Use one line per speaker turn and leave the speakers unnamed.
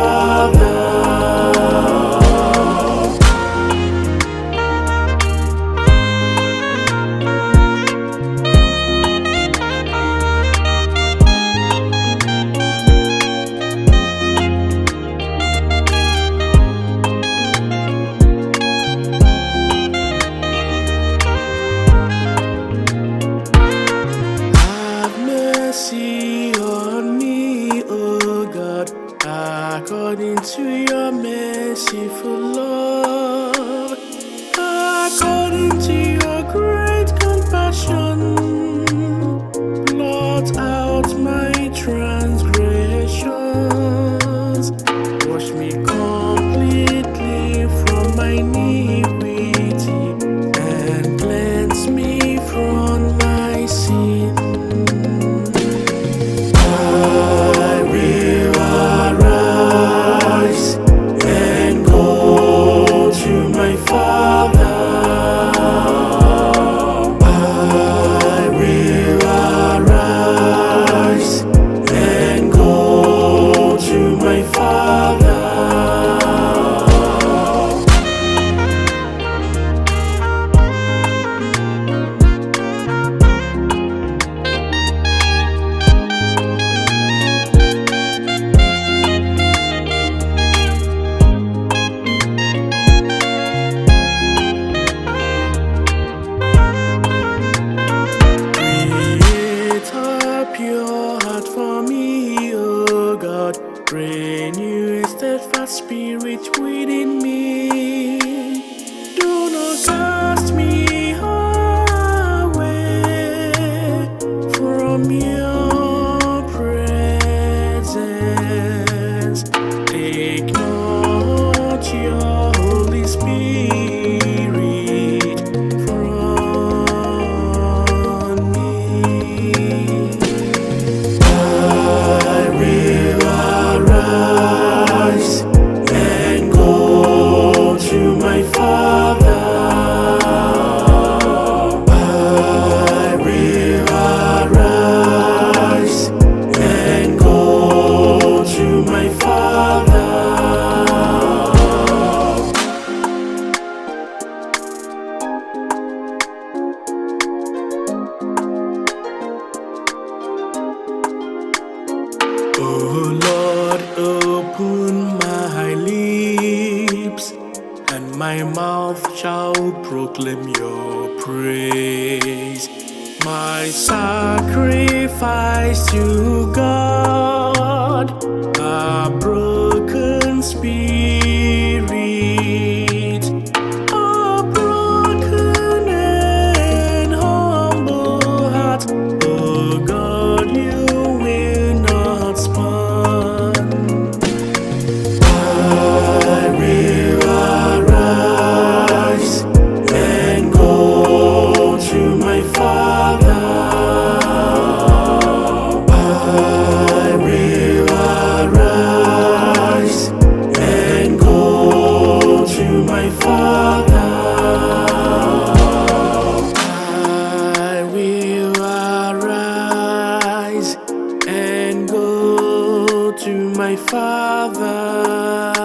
Father. Have mercy on me, O God, according to your merciful love, according to your great compassion. Blot out my transgressions, wash me completely from my iniquity, and cleanse me from my sin. I will arise and go to my Father. I will arise and go to my Father. Create a pure heart for me, O God. Renew a steadfast spirit within me. Do not cast me away from your presence. Take not your Holy Spirit from me. I will arise and go to my Father. I will arise and go to my Father. Oh Lord, open my lips, and my mouth shall proclaim your praise. My sacrifice to God, a broken spirit, a broken and humble heart. Oh God, you will not spurn. I will arise and go to my Father. I will arise and go to my Father. I will arise and go to my Father.